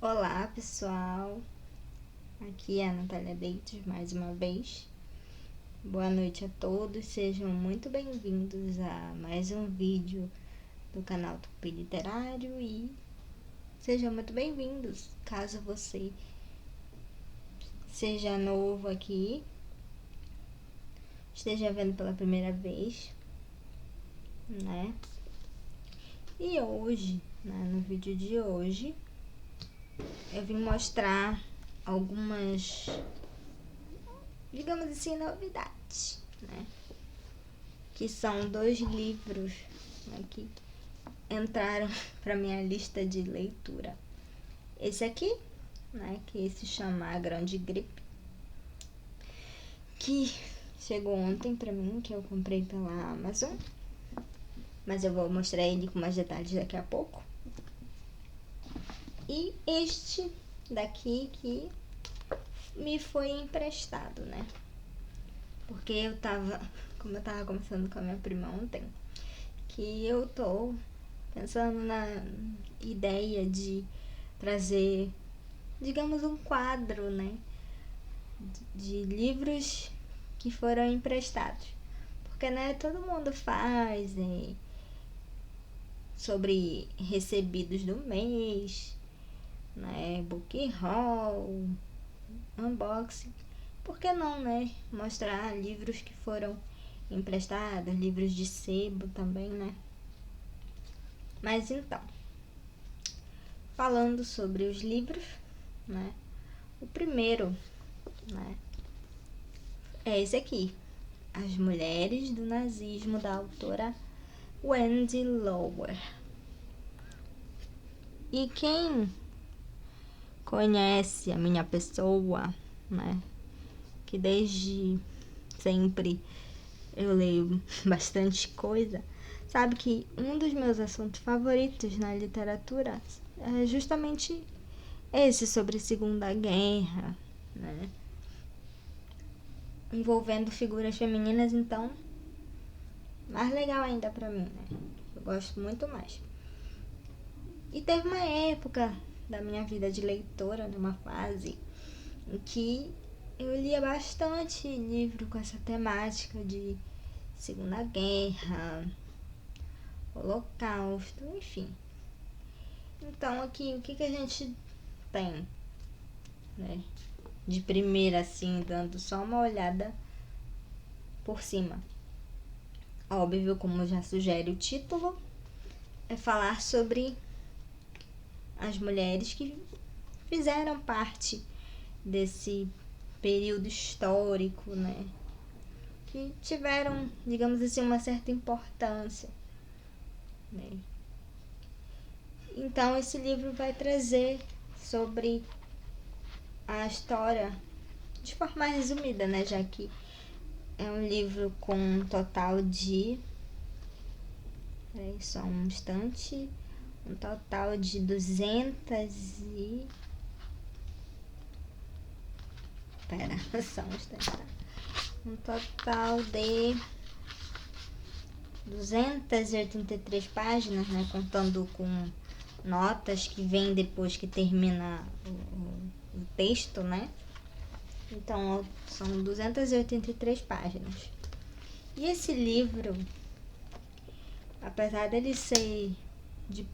Olá, pessoal. Aqui é a Natália Deitos mais uma vez. Boa noite a todos. Sejam muito bem-vindos a mais um vídeo do canal Tupi Literário e sejam muito bem-vindos caso você seja novo aqui, esteja vendo pela primeira vez, né? E hoje, no vídeo de hoje, eu vim mostrar algumas, digamos assim, novidades, né? Que são 2 livros, né, que entraram para minha lista de leitura. Esse aqui, né, que se chama A Grande Gripe, que chegou ontem para mim, que eu comprei pela Amazon, mas eu vou mostrar ele com mais detalhes daqui a pouco. E este daqui que me foi emprestado, né? Porque como eu tava conversando com a minha prima ontem, que eu tô pensando na ideia de trazer, digamos, um quadro, né? De livros que foram emprestados. Porque, né, todo mundo faz, né, sobre recebidos do mês, né, book haul, unboxing. Por que não, né, mostrar livros que foram emprestados, livros de sebo também, né? Mas então, falando sobre os livros, né, o primeiro, né, é esse aqui, As Mulheres do Nazismo, da autora Wendy Lower. E quem conhece a minha pessoa, né, que desde sempre eu leio bastante coisa, sabe que um dos meus assuntos favoritos na literatura é justamente esse, sobre Segunda Guerra, né, envolvendo figuras femininas. Então, mais legal ainda pra mim, né, eu gosto muito mais. E teve uma época da minha vida de leitora, numa fase em que eu lia bastante livro com essa temática de Segunda Guerra, Holocausto, enfim. Então aqui, o que a gente tem, né? De primeira, assim, dando só uma olhada por cima. Óbvio, como já sugere o título, é falar sobre as mulheres que fizeram parte desse período histórico, né? Que tiveram, digamos assim, uma certa importância, né? Então esse livro vai trazer sobre a história de forma resumida, né? Já que é um livro com um total de... Peraí, só um instante. Um total de 200 e... Pera, só um instante, tá? Um total de 283 páginas, né? Contando com notas que vem depois que termina o texto, né? Então, são 283 páginas. E esse livro, apesar dele ser de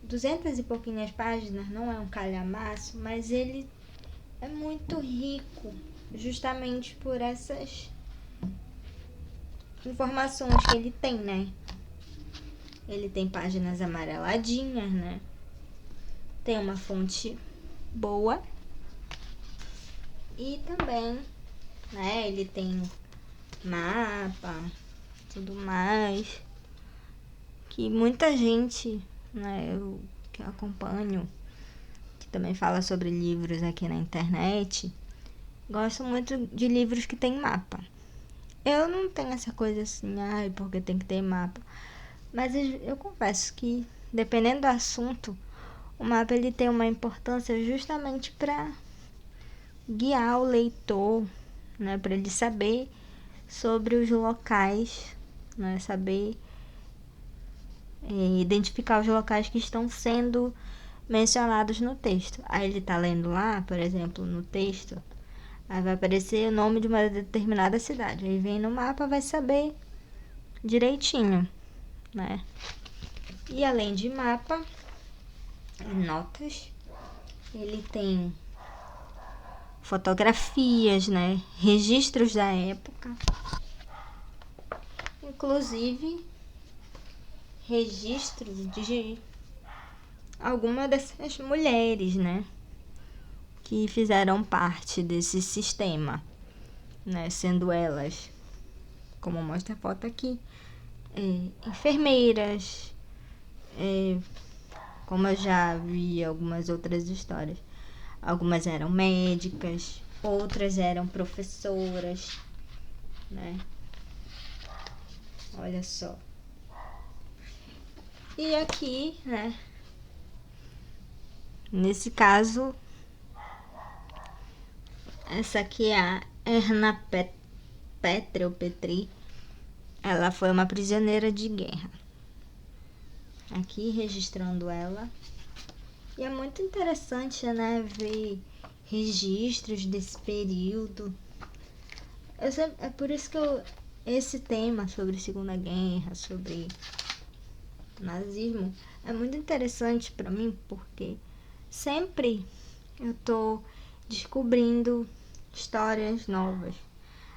200 e pouquinhas páginas, não é um calhamaço, mas ele é muito rico, justamente por essas informações que ele tem, né? Ele tem páginas amareladinhas, né? Tem uma fonte boa. E também, né, ele tem mapa, tudo mais, que muita gente, né, eu que acompanho, que também fala sobre livros aqui na internet, gosto muito de livros que tem mapa. Eu não tenho essa coisa assim, porque tem que ter mapa. Mas eu confesso que, dependendo do assunto, o mapa ele tem uma importância justamente para guiar o leitor, né, para ele saber sobre os locais, né, saber identificar os locais que estão sendo mencionados no texto. Aí ele tá lendo lá, por exemplo, no texto, aí vai aparecer o nome de uma determinada cidade. Aí vem no mapa, vai saber direitinho, né? E além de mapa e notas, ele tem fotografias, né? Registros da época, inclusive registros de algumas dessas mulheres, né? Que fizeram parte desse sistema, né? Sendo elas, como mostra a foto aqui, enfermeiras, como eu já vi algumas outras histórias. Algumas eram médicas, outras eram professoras, né? Olha só. E aqui, né? Nesse caso, essa aqui é a Erna Petri. Ela foi uma prisioneira de guerra. Aqui registrando ela. E é muito interessante, né, ver registros desse período. É por isso que esse tema sobre Segunda Guerra, sobre nazismo, é muito interessante para mim, porque sempre eu tô descobrindo histórias novas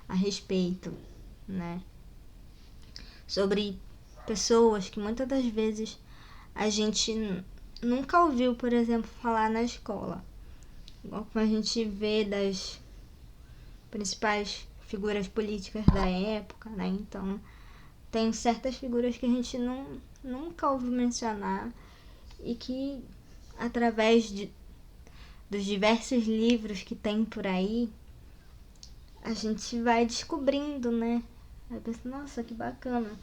a respeito, né? Sobre pessoas que muitas das vezes a gente nunca ouviu, por exemplo, falar na escola. Igual como a gente vê das principais figuras políticas da época, né? Então, tem certas figuras que a gente nunca ouviu mencionar e que, através dos diversos livros que tem por aí, a gente vai descobrindo, né? Aí pensa, nossa, que bacana.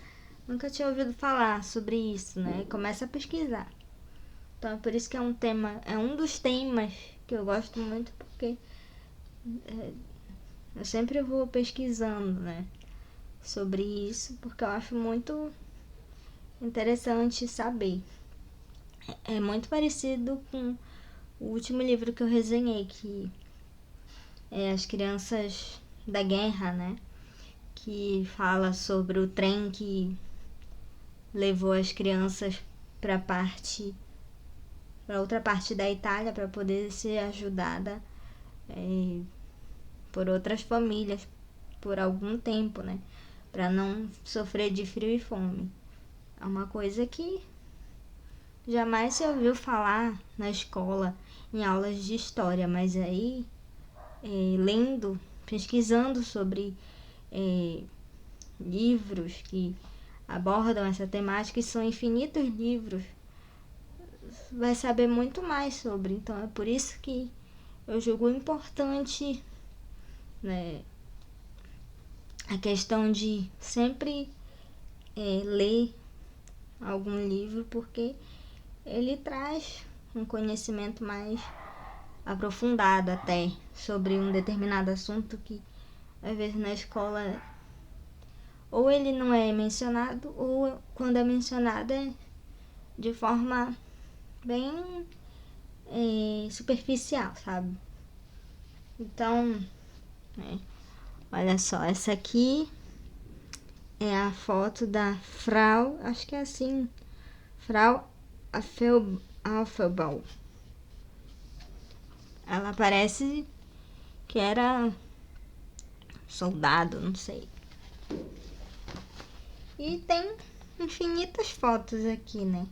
Nunca tinha ouvido falar sobre isso, né? E começa a pesquisar. Então é por isso que é um dos temas que eu gosto muito, porque eu sempre vou pesquisando, né, sobre isso, porque eu acho muito interessante saber. É muito parecido com o último livro que eu resenhei, que é As Crianças da Guerra, né, que fala sobre o trem que levou as crianças para outra parte da Itália para poder ser ajudada por outras famílias por algum tempo, né? Para não sofrer de frio e fome. É uma coisa que jamais se ouviu falar na escola, em aulas de história, mas aí, lendo, pesquisando sobre livros que abordam essa temática, e são infinitos livros, vai saber muito mais sobre. Então é por isso que eu julgo importante, né, a questão de sempre ler algum livro, porque ele traz um conhecimento mais aprofundado até sobre um determinado assunto que às vezes na escola ou ele não é mencionado, ou quando é mencionado é de forma bem superficial, sabe? Então, olha só, essa aqui é a foto da Frau, acho que é assim, Frau Affenbach. Ela parece que era soldado, não sei. E tem infinitas fotos aqui, né?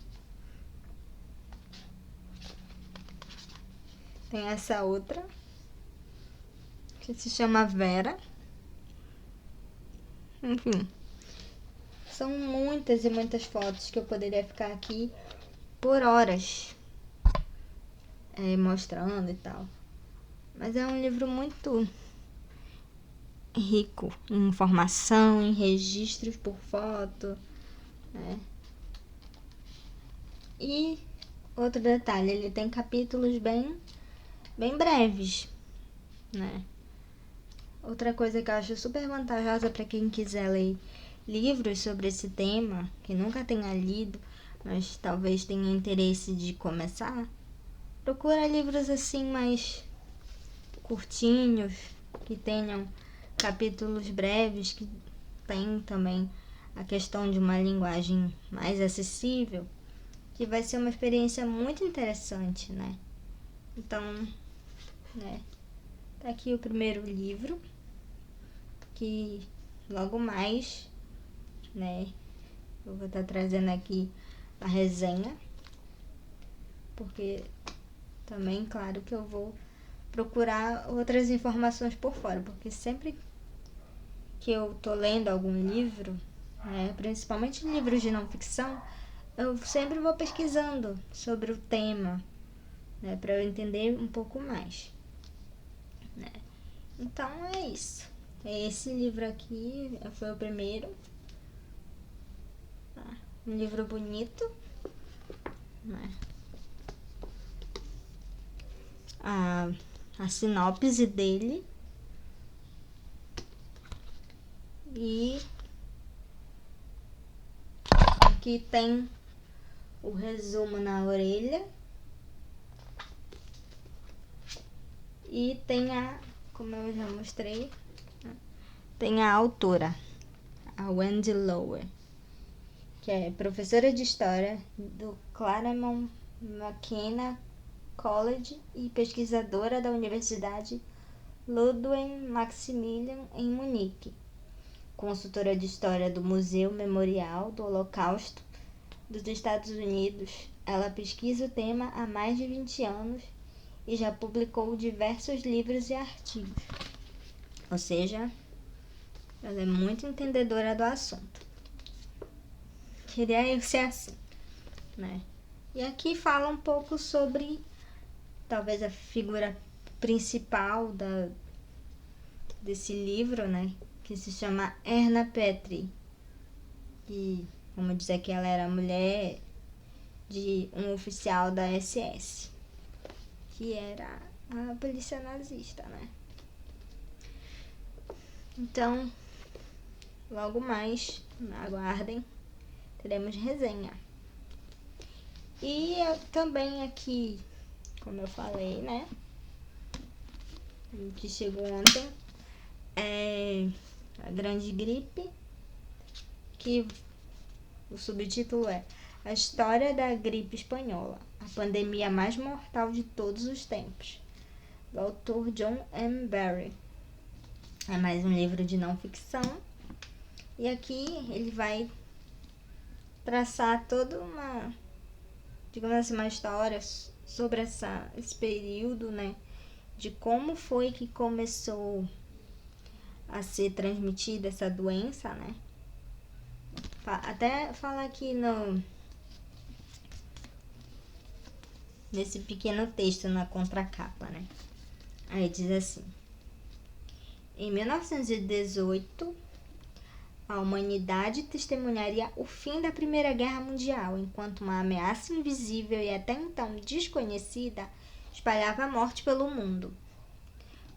Tem essa outra, que se chama Vera. Enfim, são muitas e muitas fotos que eu poderia ficar aqui por horas mostrando e tal. Mas é um livro muito rico em informação, em registros por foto, né? E outro detalhe, ele tem capítulos bem breves, né? Outra coisa que eu acho super vantajosa para quem quiser ler livros sobre esse tema, que nunca tenha lido, mas talvez tenha interesse de começar, procura livros assim mais curtinhos, que tenham capítulos breves, que tem também a questão de uma linguagem mais acessível, que vai ser uma experiência muito interessante, né? Então, né, tá aqui o primeiro livro, que logo mais, né, eu vou estar trazendo aqui a resenha, porque também, claro, que eu vou procurar outras informações por fora, porque sempre que eu tô lendo algum livro, né, principalmente livros de não ficção, eu sempre vou pesquisando sobre o tema, né, para eu entender um pouco mais, né? Então é isso. Esse livro aqui foi o primeiro, tá? Um livro bonito, né? A sinopse dele, e aqui tem o resumo na orelha, e tem como eu já mostrei, tem a autora, a Wendy Lower, que é professora de história do Claremont McKenna College e pesquisadora da Universidade Ludwig Maximilian em Munique, consultora de história do Museu Memorial do Holocausto dos Estados Unidos. Ela pesquisa o tema há mais de 20 anos e já publicou diversos livros e artigos. Ou seja, ela é muito entendedora do assunto. Queria eu ser assim, né? E aqui fala um pouco sobre talvez a figura principal desse livro, né? Que se chama Erna Petri. E vamos dizer que ela era mulher de um oficial da SS, que era a polícia nazista, né? Então, logo mais, aguardem, teremos resenha. E também aqui, como eu falei, né, que chegou ontem, é a Grande Gripe, que o subtítulo é A História da Gripe Espanhola, a pandemia mais mortal de todos os tempos, do autor John M. Barry. É mais um livro de não ficção, e aqui ele vai traçar toda uma, digamos assim, uma história sobre esse período, né, de como foi que começou a ser transmitida essa doença, né. Até falar aqui nesse pequeno texto na contracapa, né. Aí diz assim: em 1918, a humanidade testemunharia o fim da Primeira Guerra Mundial, enquanto uma ameaça invisível e até então desconhecida espalhava a morte pelo mundo.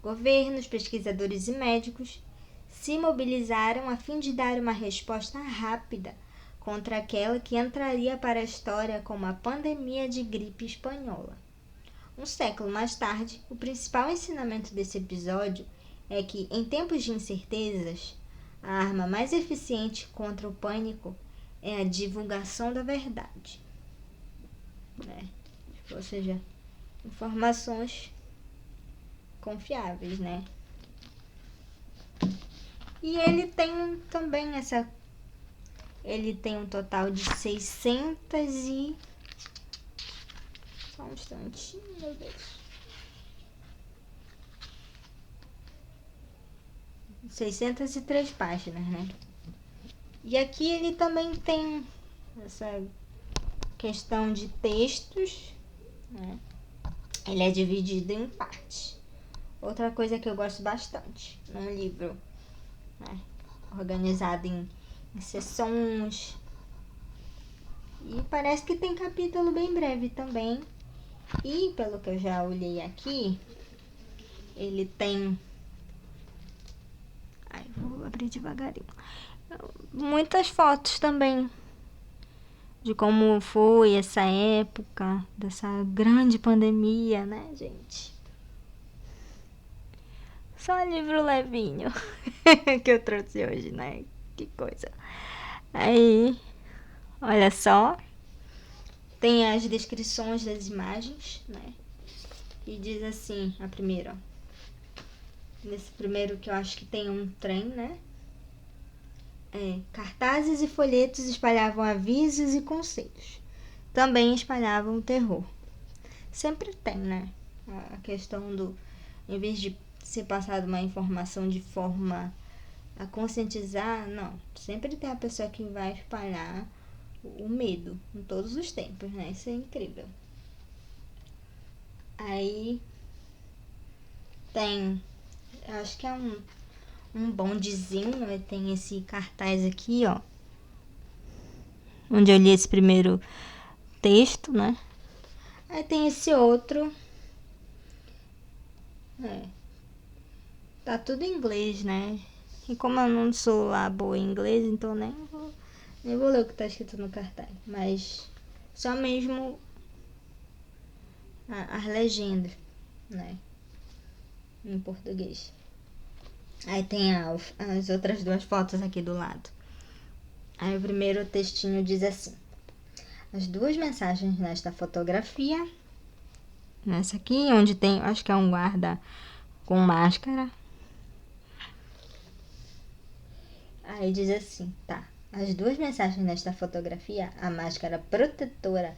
Governos, pesquisadores e médicos se mobilizaram a fim de dar uma resposta rápida contra aquela que entraria para a história como a pandemia de gripe espanhola. Um século mais tarde, o principal ensinamento desse episódio é que, em tempos de incertezas, a arma mais eficiente contra o pânico é a divulgação da verdade. Ou seja, informações confiáveis, né? E ele tem também ele tem um total de 600 e... Só um instantinho, meu Deus. 603 páginas, né? E aqui ele também tem essa questão de textos, né? Ele é dividido em partes. Outra coisa que eu gosto bastante num livro, né? Organizado em seções. E parece que tem capítulo bem breve também. E pelo que eu já olhei aqui, ele tem... vou abrir devagarinho. Muitas fotos também de como foi essa época dessa grande pandemia, né, gente? Só livro levinho que eu trouxe hoje, né? Que coisa. Aí, olha só, tem as descrições das imagens, né? E diz assim, a primeira, ó. Nesse primeiro que eu acho que tem um trem, né? Cartazes e folhetos espalhavam avisos e conselhos. Também espalhavam terror. Sempre tem, né? A questão do, em vez de ser passada uma informação de forma a conscientizar, não. Sempre tem a pessoa que vai espalhar o medo em todos os tempos, né? Isso é incrível. Aí tem, acho que é um bondezinho, tem esse cartaz aqui, ó, onde eu li esse primeiro texto, né? Aí tem esse outro, tá tudo em inglês, né? E como eu não sou lá boa em inglês, então nem vou ler o que tá escrito no cartaz, mas só mesmo as legendas, né? Em português. Aí tem as outras duas fotos aqui do lado. Aí o primeiro textinho diz assim: as duas mensagens nesta fotografia, nessa aqui, onde tem, acho que é um guarda com máscara. Aí diz assim, tá. As duas mensagens nesta fotografia, a máscara protetora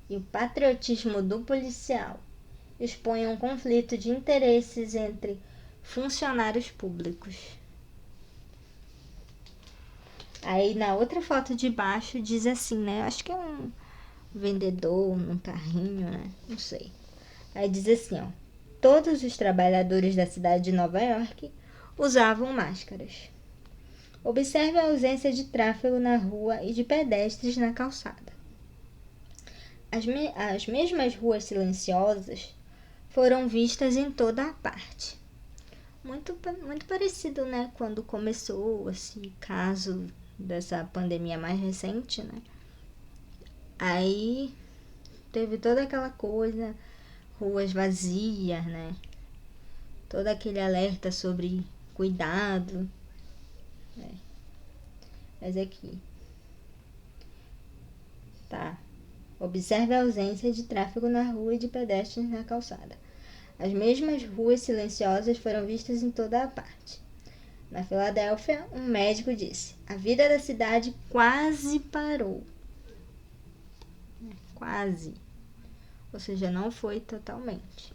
e o patriotismo do policial, expõem um conflito de interesses entre funcionários públicos. Aí na outra foto de baixo diz assim, né? Acho que é um vendedor num carrinho, né? Não sei. Aí diz assim, ó: todos os trabalhadores da cidade de Nova York usavam máscaras. Observe a ausência de tráfego na rua e de pedestres na calçada. As mesmas ruas silenciosas foram vistas em toda a parte. Muito parecido, né? Quando começou esse caso dessa pandemia mais recente, né? Aí teve toda aquela coisa, ruas vazias, né? Todo aquele alerta sobre cuidado. Mas aqui, tá. Observe a ausência de tráfego na rua e de pedestres na calçada. As mesmas ruas silenciosas foram vistas em toda a parte. Na Filadélfia, um médico disse: a vida da cidade quase parou. Quase. Ou seja, não foi totalmente.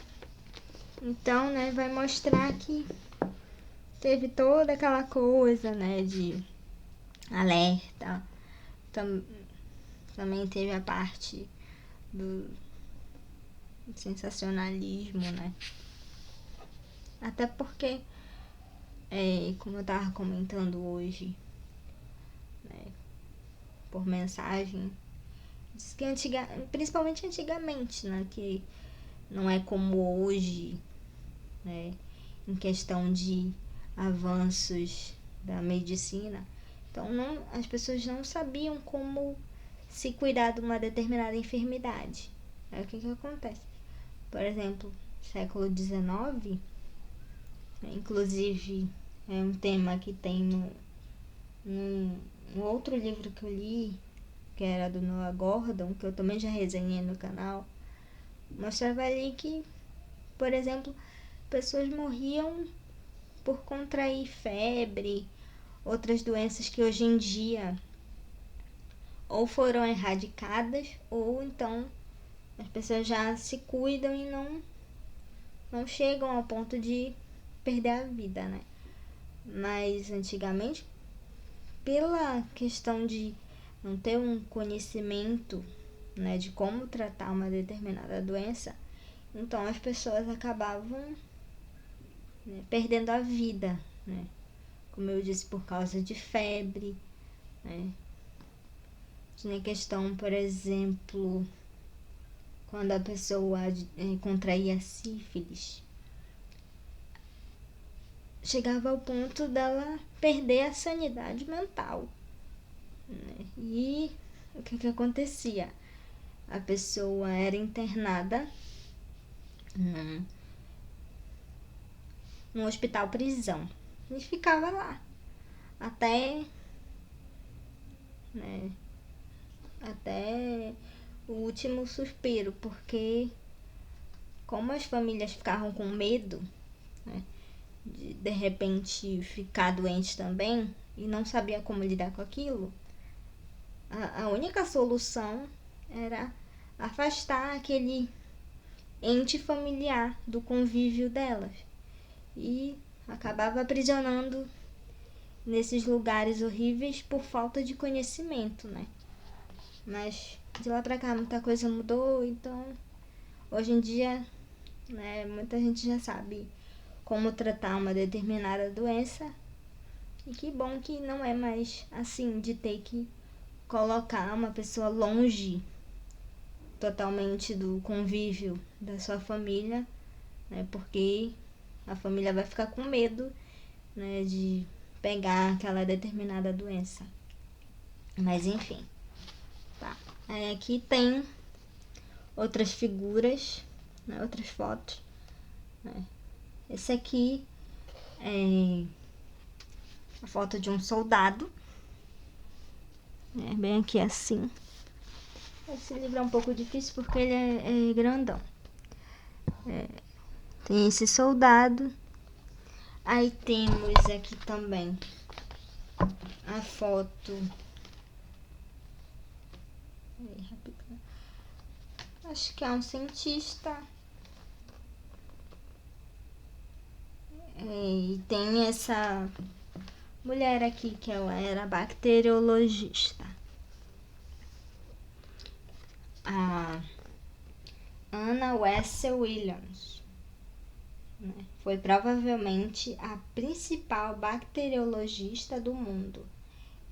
Então, né, vai mostrar que teve toda aquela coisa, né, de alerta. Também teve a parte do sensacionalismo, né? Até porque, como eu tava comentando hoje, né, por mensagem, diz que principalmente antigamente, né, que não é como hoje, né, em questão de avanços da medicina. Então as pessoas não sabiam como se cuidar de uma determinada enfermidade. Aí o que acontece? Por exemplo, século XIX, inclusive é um tema que tem no outro livro que eu li, que era do Noah Gordon, que eu também já resenhei no canal, mostrava ali que, por exemplo, pessoas morriam por contrair febre, outras doenças que hoje em dia ou foram erradicadas, ou então as pessoas já se cuidam e não chegam ao ponto de perder a vida, né? Mas antigamente, pela questão de não ter um conhecimento, né, de como tratar uma determinada doença, então as pessoas acabavam, né, perdendo a vida, né? Como eu disse, por causa de febre, né? Tinha questão, por exemplo, quando a pessoa contraía sífilis, chegava ao ponto dela perder a sanidade mental, né? E o que acontecia? A pessoa era internada num hospital prisão e ficava lá até, né, até o último suspiro, porque como as famílias ficavam com medo, né, de repente ficar doente também e não sabia como lidar com aquilo, a única solução era afastar aquele ente familiar do convívio delas e acabava aprisionando nesses lugares horríveis por falta de conhecimento, né? Mas de lá pra cá muita coisa mudou, então hoje em dia, né, muita gente já sabe como tratar uma determinada doença. E que bom que não é mais assim, de ter que colocar uma pessoa longe totalmente do convívio da sua família, né, porque a família vai ficar com medo, né, de pegar aquela determinada doença. Mas enfim, tá. Aqui tem outras figuras, né, outras fotos, né. Esse aqui é a foto de um soldado, bem aqui assim. Esse livro é um pouco difícil porque ele é grandão. Tem esse soldado. Aí temos aqui também a foto. Acho que é um cientista. E tem essa mulher aqui que ela era bacteriologista. A Anna Wessel Williams, né? Foi provavelmente a principal bacteriologista do mundo.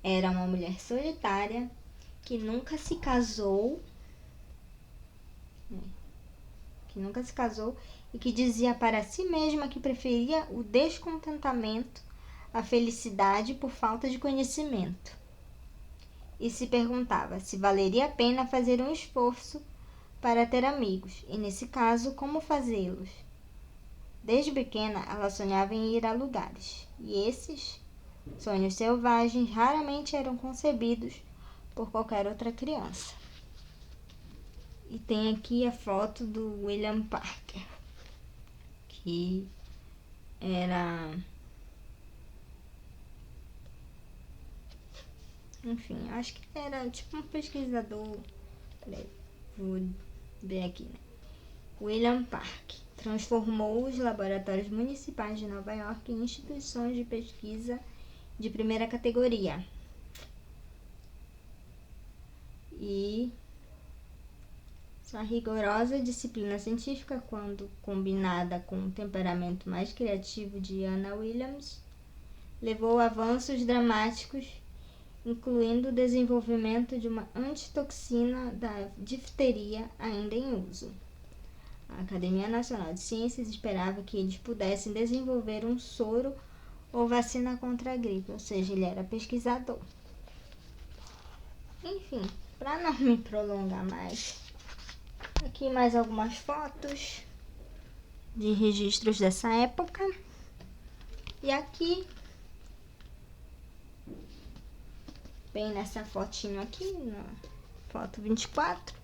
Era uma mulher solitária que nunca se casou, e que dizia para si mesma que preferia o descontentamento à felicidade por falta de conhecimento. E se perguntava se valeria a pena fazer um esforço para ter amigos, e nesse caso, como fazê-los. Desde pequena, ela sonhava em ir a lugares, e esses sonhos selvagens raramente eram concebidos por qualquer outra criança. E tem aqui a foto do William Parker, que era... Enfim, acho que era tipo um pesquisador... Peraí, vou ver aqui, né? William Parker transformou os laboratórios municipais de Nova York em instituições de pesquisa de primeira categoria. E sua rigorosa disciplina científica, quando combinada com o temperamento mais criativo de Anna Williams, levou a avanços dramáticos, incluindo o desenvolvimento de uma antitoxina da difteria ainda em uso. A Academia Nacional de Ciências esperava que eles pudessem desenvolver um soro ou vacina contra a gripe, ou seja, ele era pesquisador. Enfim, para não me prolongar mais, aqui mais algumas fotos de registros dessa época. E aqui, bem nessa fotinho aqui, na foto 24,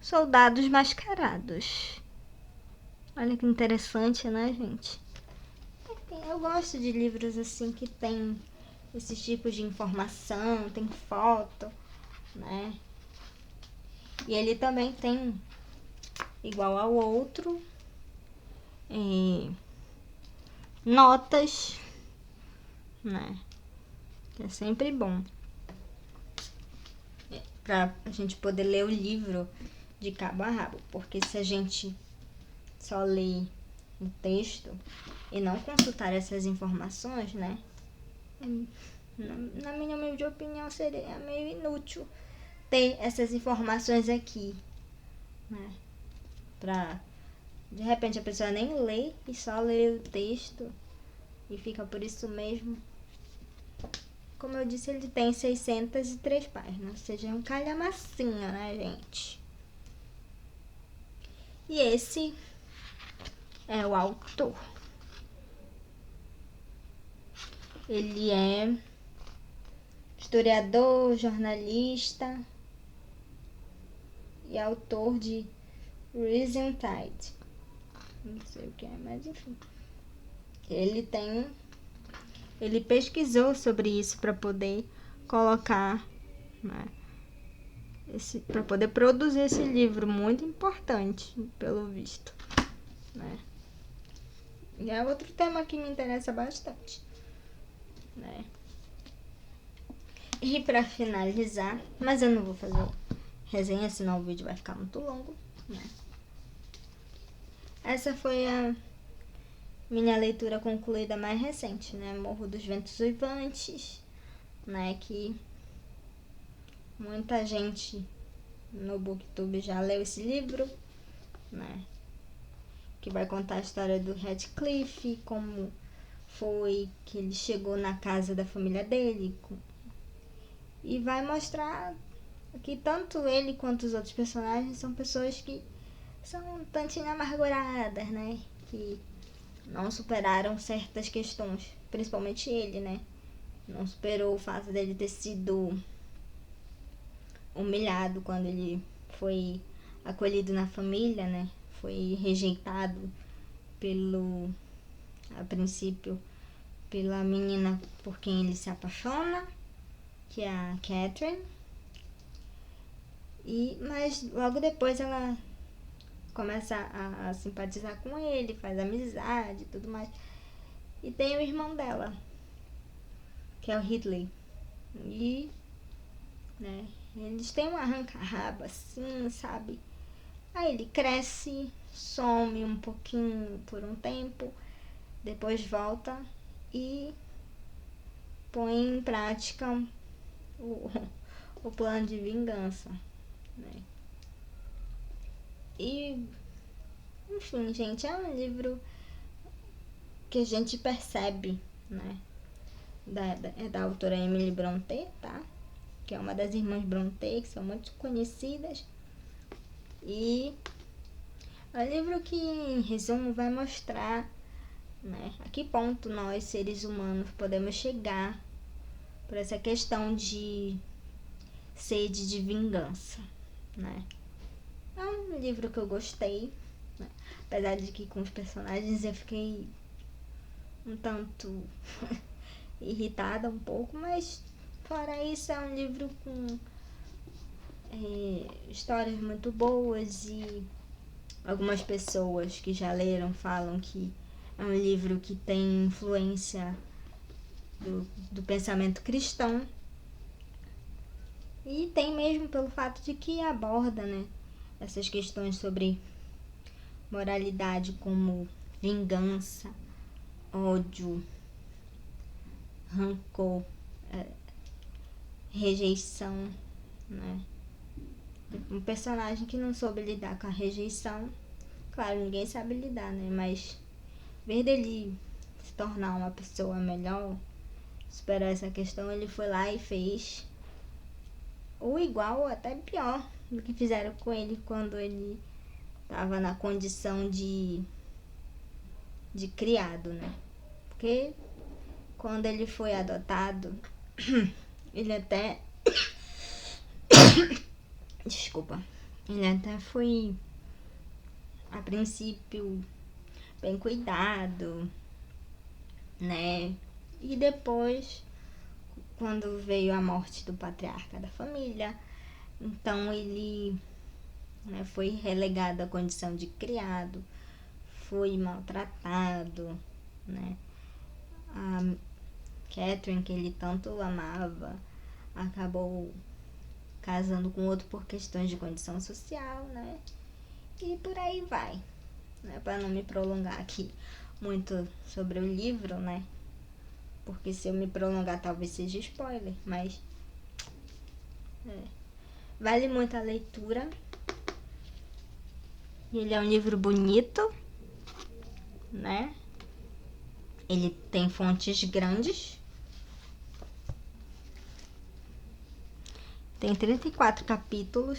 soldados mascarados. Olha que interessante, né, gente? Enfim, eu gosto de livros assim que tem esses tipos de informação, tem foto, né? E ele também tem, igual ao outro, notas, né? Que é sempre bom pra a gente poder ler o livro de cabo a rabo, porque se a gente só lê o texto e não consultar essas informações, né? Na minha humilde opinião, seria meio inútil ter essas informações aqui, né? Pra de repente a pessoa nem lê e só lê o texto e fica por isso mesmo. como eu disse, ele tem 603 páginas, ou seja, é um calhamacinho, né, gente? E esse é o autor. Ele é historiador, jornalista e autor de Rising Tide. Não sei o que é, mas enfim. Ele pesquisou sobre isso para poder colocar, né, para poder produzir esse livro muito importante, pelo visto, né? E é outro tema que me interessa bastante, né? E para finalizar, mas eu não vou fazer resenha, senão o vídeo vai ficar muito longo, né? Essa foi a minha leitura concluída mais recente, né? Morro dos Ventos Uivantes, né? Que muita gente no Booktube já leu esse livro, né? Que vai contar a história do Radcliffe, como foi que ele chegou na casa da família dele, e vai mostrar que tanto ele quanto os outros personagens são pessoas que são um tantinho amarguradas, né? Que não superaram certas questões, principalmente ele, né? Não superou o fato dele ter sido humilhado quando ele foi acolhido na família, né? Foi rejeitado a princípio, pela menina por quem ele se apaixona, que é a Catherine. Mas logo depois ela começa a simpatizar com ele, faz amizade e tudo mais. E tem o irmão dela, que é o Ridley. E, né, eles têm um arranca-rabo assim, sabe? Aí ele cresce, some um pouquinho por um tempo, depois volta e põe em prática o plano de vingança, né? E, enfim, gente, é um livro que a gente percebe, né? É da autora Emily Brontë, tá? Que é uma das irmãs Brontë, que são muito conhecidas. E é um livro que, em resumo, vai mostrar, né, a que ponto nós, seres humanos, podemos chegar por essa questão de sede de vingança, né? É um livro que eu gostei, né? Apesar de que com os personagens eu fiquei um tanto irritada um pouco, mas fora isso é um livro com histórias muito boas, e algumas pessoas que já leram falam que é um livro que tem influência do pensamento cristão, e tem mesmo pelo fato de que aborda, né, essas questões sobre moralidade, como vingança, ódio, rancor, rejeição, né? Um personagem que não soube lidar com a rejeição, claro, ninguém sabe lidar, né? Mas em vez dele se tornar uma pessoa melhor, superar essa questão, ele foi lá e fez ou igual ou até pior do que fizeram com ele quando ele estava na condição de criado, né? Porque quando ele foi adotado, ele até desculpa, ele até foi a princípio bem cuidado, né? E depois, quando veio a morte do patriarca da família, então ele, né, foi relegado à condição de criado, foi maltratado, né? A Catherine, que ele tanto amava, acabou casando com outro por questões de condição social, né? E por aí vai, né? Para não me prolongar aqui muito sobre o livro, né? Porque se eu me prolongar talvez seja spoiler, mas vale muito a leitura. Ele é um livro bonito, né? Ele tem fontes grandes, Tem 34 capítulos,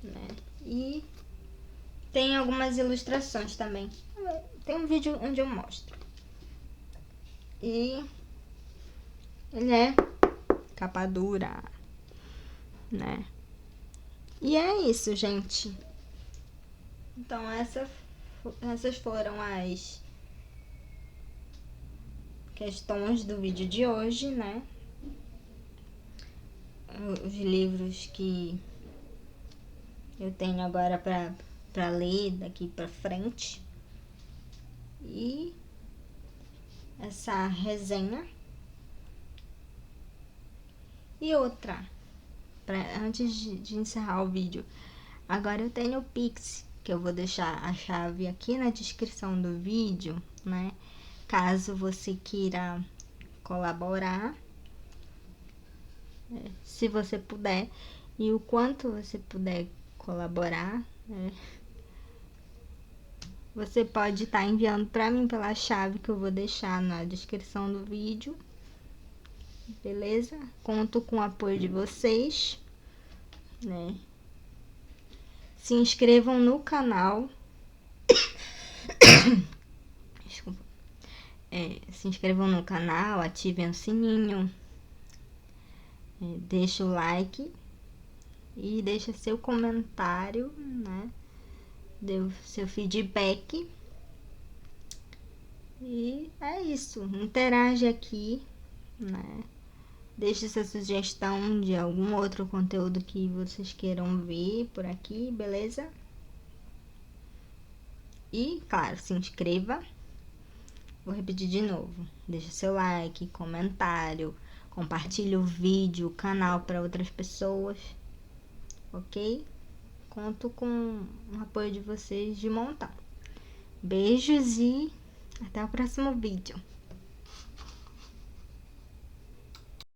né? E tem algumas ilustrações também. Tem um vídeo onde eu mostro. E ele é capa dura, né? E é isso, gente. Então essas foram as questões do vídeo de hoje, né? Os livros que eu tenho agora pra ler daqui pra frente. E essa resenha. E outra, antes de encerrar o vídeo, agora eu tenho o Pix, que eu vou deixar a chave aqui na descrição do vídeo, né? Caso você queira colaborar, se você puder, e o quanto você puder colaborar, né? Você pode estar enviando para mim pela chave que eu vou deixar na descrição do vídeo, beleza? Conto com o apoio de vocês, né? Se inscrevam no canal. Desculpa. Se inscrevam no canal, ativem o sininho, deixa o like e deixa seu comentário, né? Dê o seu feedback. E é isso. Interage aqui, né? Deixe sua sugestão de algum outro conteúdo que vocês queiram ver por aqui, beleza? E, claro, se inscreva. Vou repetir de novo. Deixe seu like, comentário, compartilhe o vídeo, o canal para outras pessoas, ok? Conto com o apoio de vocês de montão. Beijos e até o próximo vídeo.